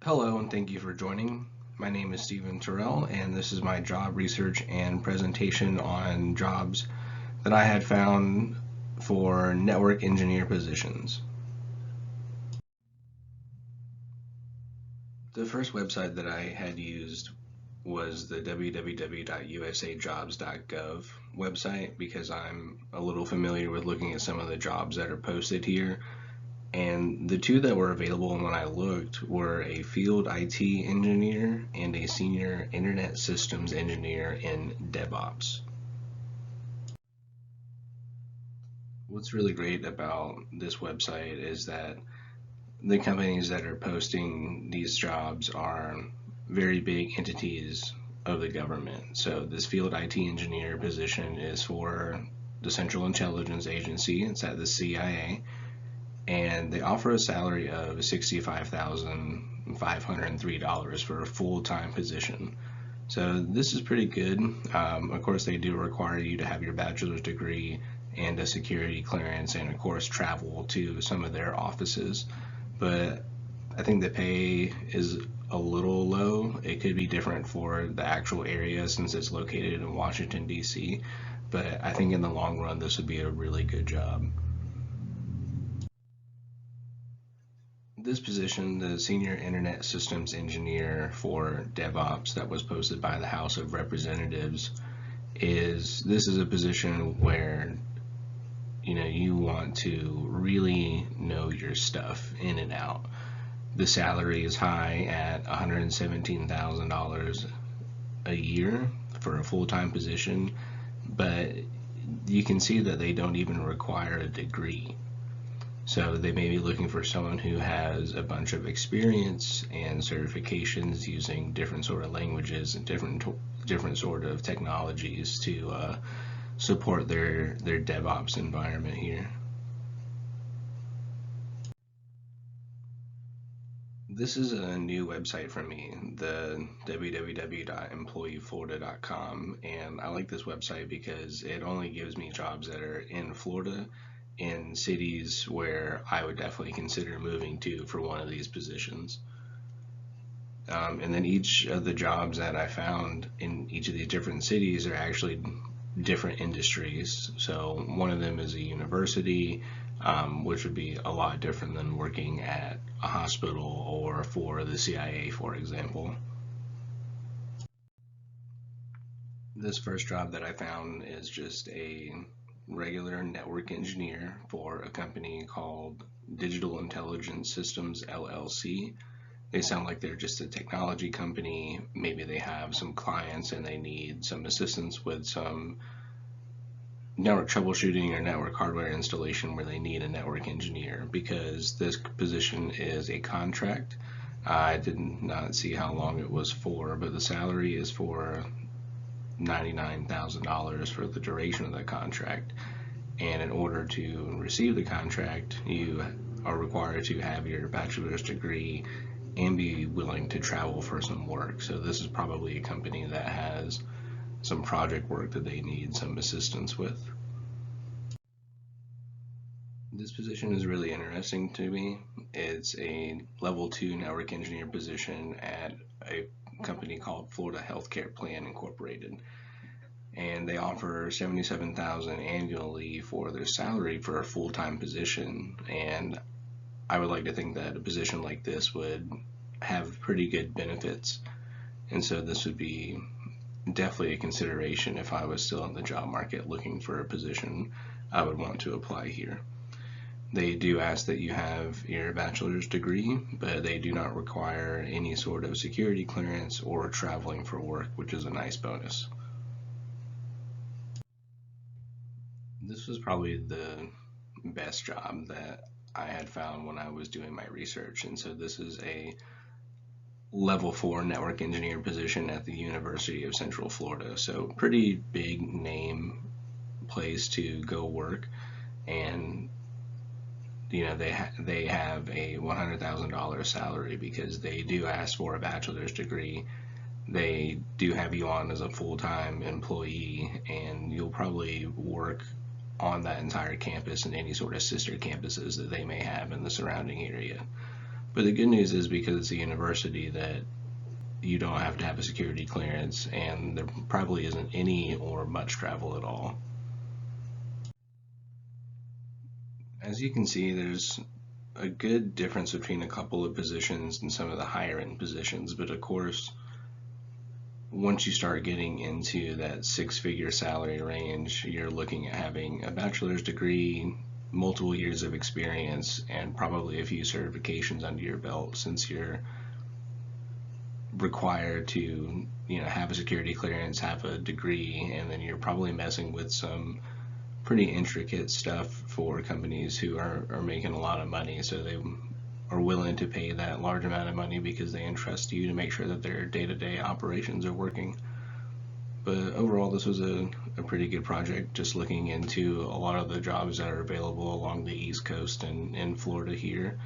Hello and thank you for joining. My name is Stephen Terrell and this is my job research and presentation on jobs that I had found for network engineer positions. The first website that I had used was the www.usajobs.gov website because I'm a little familiar with looking at some of the jobs that are posted here. And the two that were available when I looked were a field IT engineer and a senior internet systems engineer in DevOps. What's really great about this website is that the companies that are posting these jobs are very big entities of the government. So this field IT engineer position is for the Central Intelligence Agency. It's at the CIA, and they offer a salary of $65,503 for a full-time position. So this is pretty good. Of course, they do require you to have your bachelor's degree and a security clearance, and of course travel to some of their offices. But I think the pay is a little low. It could be different for the actual area since it's located in Washington, D.C. But I think in the long run, this would be a really good job. This position, the Senior Internet Systems Engineer for DevOps that was posted by the House of Representatives, is a position where you want to really know your stuff in and out. The salary is high at $117,000 a year for a full-time position, but you can see that they don't even require a degree. So they may be looking for someone who has a bunch of experience and certifications using different sort of languages and different sort of technologies to support their DevOps environment here. This is a new website for me, the www.employeeflorida.com, and I like this website because it only gives me jobs that are in Florida, in cities where I would definitely consider moving to for one of these positions. And then each of the jobs that I found in each of these different cities are actually different industries. So one of them is a university, which would be a lot different than working at a hospital or for the CIA, for example. This first job that I found is just a regular network engineer for a company called Digital Intelligence Systems LLC. They sound like they're just a technology company. Maybe they have some clients and they need some assistance with some network troubleshooting or network hardware installation where they need a network engineer because this position is a contract. I did not see how long it was for, but the salary is for $99,000 for the duration of the contract. And in order to receive the contract, you are required to have your bachelor's degree and be willing to travel for some work. So this is probably a company that has some project work that they need some assistance with. This position is really interesting to me. It's a level 2 network engineer position at a company called Florida Healthcare Plan Incorporated. And they offer $77,000 annually for their salary for a full-time position. And I would like to think that a position like this would have pretty good benefits. And so this would be definitely a consideration if I was still in the job market looking for a position. I would want to apply here. They do ask that you have your bachelor's degree, but they do not require any sort of security clearance or traveling for work, which is a nice bonus. This was probably the best job that I had found when I was doing my research. And so this is a level 4 network engineer position at the University of Central Florida. So pretty big name place to go work. And they have a $100,000 salary because they do ask for a bachelor's degree. They do have you on as a full-time employee, and you'll probably work on that entire campus and any sort of sister campuses that they may have in the surrounding area. But the good news is because it's a university that you don't have to have a security clearance, and there probably isn't any or much travel at all. As you can see, there's a good difference between a couple of positions and some of the higher end positions, but of course, once you start getting into that six-figure salary range, you're looking at having a bachelor's degree, multiple years of experience, and probably a few certifications under your belt, since you're required to, have a security clearance, have a degree, and then you're probably messing with some pretty intricate stuff for companies who are making a lot of money. So they are willing to pay that large amount of money because they entrust you to make sure that their day-to-day operations are working. But overall, this was a pretty good project, just looking into a lot of the jobs that are available along the East Coast and in Florida here.